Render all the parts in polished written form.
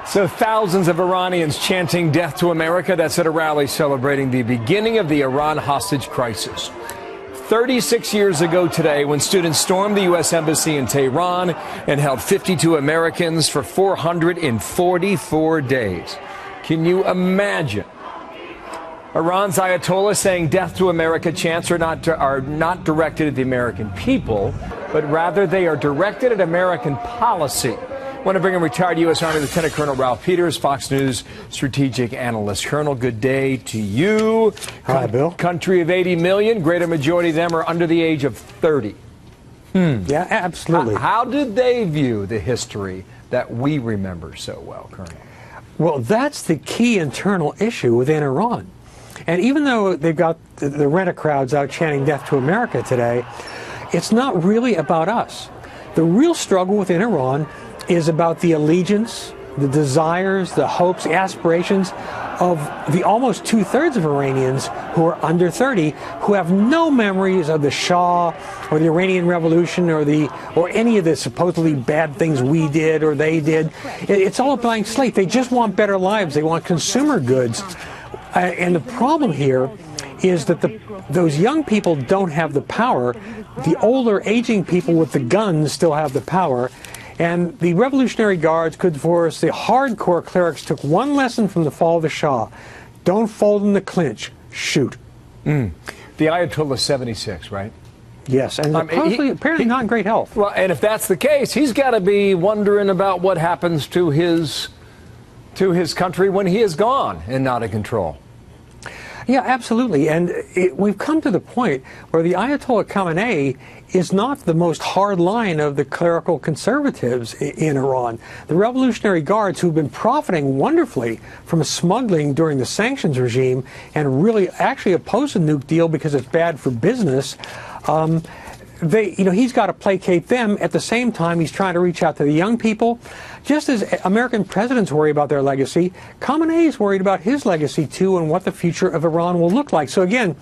So thousands of Iranians chanting death to America. That's at a rally celebrating the beginning of the Iran hostage crisis. 36 years ago today, when students stormed the U.S. Embassy in Tehran and held 52 Americans for 444 days. Can you imagine? Iran's Ayatollah saying death to America chants are not directed at the American people, but rather they are directed at American policy. I want to bring in retired U.S. Army Lieutenant Colonel Ralph Peters, Fox News strategic analyst. Colonel, good day to you. Hi, Bill. Country of 80 million, greater majority of them are under the age of 30. Yeah, absolutely. How did they view the history that we remember so well, Colonel? Well, that's the key internal issue within Iran. And even though they've got the rent-a-crowds out chanting death to America today, it's not really about us. The real struggle within Iran is about the allegiance, the desires, the hopes, the of the almost two-thirds of Iranians who are under 30, who have no memories of the Shah or the Iranian Revolution or any of the supposedly bad things we did or they did. It's all a blank slate. They just want better lives. They want consumer goods. And the problem here is that those young people don't have the power. The older, aging people with the guns still have the power. And the Revolutionary Guards could force the hardcore clerics took one lesson from the fall of the Shah. Don't fold in the clinch. Shoot. The Ayatollah's 76, right? Yes, and apparently not in great health. Well, and if that's the case, he's got to be wondering about what happens to his country when he is gone and not in control. Yeah, absolutely. And we've come to the point where the Ayatollah Khamenei is not the most hard line of the clerical conservatives in Iran. The Revolutionary Guards, who've been profiting wonderfully from smuggling during the sanctions regime and really actually oppose the nuke deal because it's bad for business, he's got to placate them. At the same time, he's trying to reach out to the young people. Just as American presidents worry about their legacy, Khamenei is worried about his legacy, too, and what the future of Iran will look like. So, again,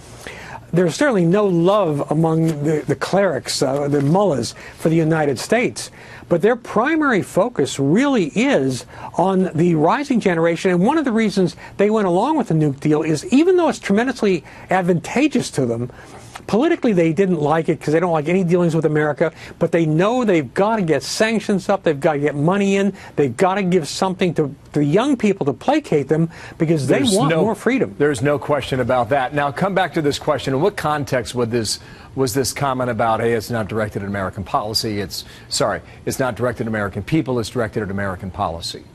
there's certainly no love among the clerics, the mullahs, for the United States. But their primary focus really is on the rising generation. And one of the reasons they went along with the nuke deal is, even though it's tremendously advantageous to them, politically, they didn't like it because they don't like any dealings with America, but they know they've got to get sanctions up, they've got to get money in, they've got to give something to the young people to placate them because they want more freedom. There's no question about that. Now, come back to this question. In what context was this comment about, hey, it's not directed at American policy, it's not directed at American people, it's directed at American policy?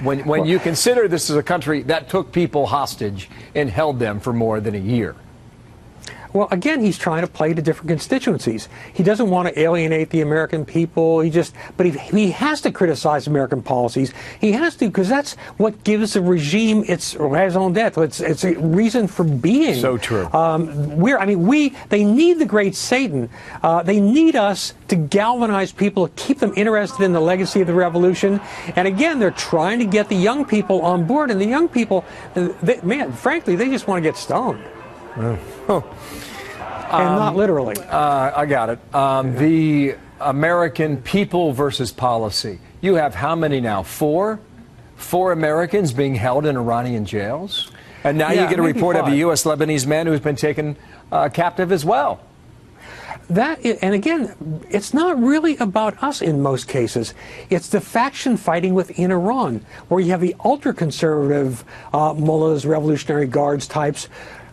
When you consider this is a country that took people hostage and held them for more than a year. Well, again, he's trying to play to different constituencies. He doesn't want to alienate the American people. But he has to criticize American policies. He has to, because that's what gives the regime its raison d'etre. It's a reason for being. So true. They need the great Satan. They need us to galvanize people, keep them interested in the legacy of the revolution. And again, they're trying to get the young people on board. And the young people, frankly, they just want to get stoned. And not literally. I got it. The American people versus policy. You have how many now? Four Americans being held in Iranian jails? And now you get a report of a U.S. Lebanese man who's been taken captive as well. And again, it's not really about us in most cases. It's the faction fighting within Iran, where you have the ultra-conservative mullahs, Revolutionary Guards types,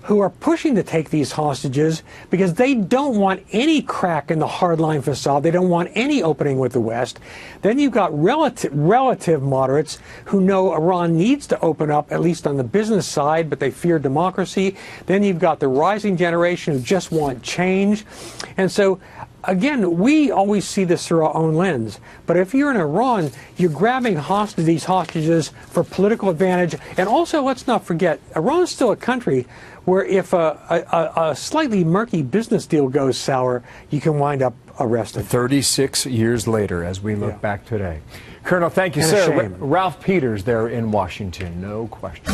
who are pushing to take these hostages because they don't want any crack in the hardline facade. They don't want any opening with the West. Then you've got relative moderates who know Iran needs to open up, at least on the business side, but they fear democracy. Then you've got the rising generation who just want change. And so, again, we always see this through our own lens. But if you're in Iran, you're grabbing these hostages for political advantage. And also, let's not forget, Iran is still a country where if a slightly murky business deal goes sour, you can wind up arrested. 36 years later, as we look back today. Colonel, thank you, sir. Ralph Peters there in Washington, no question.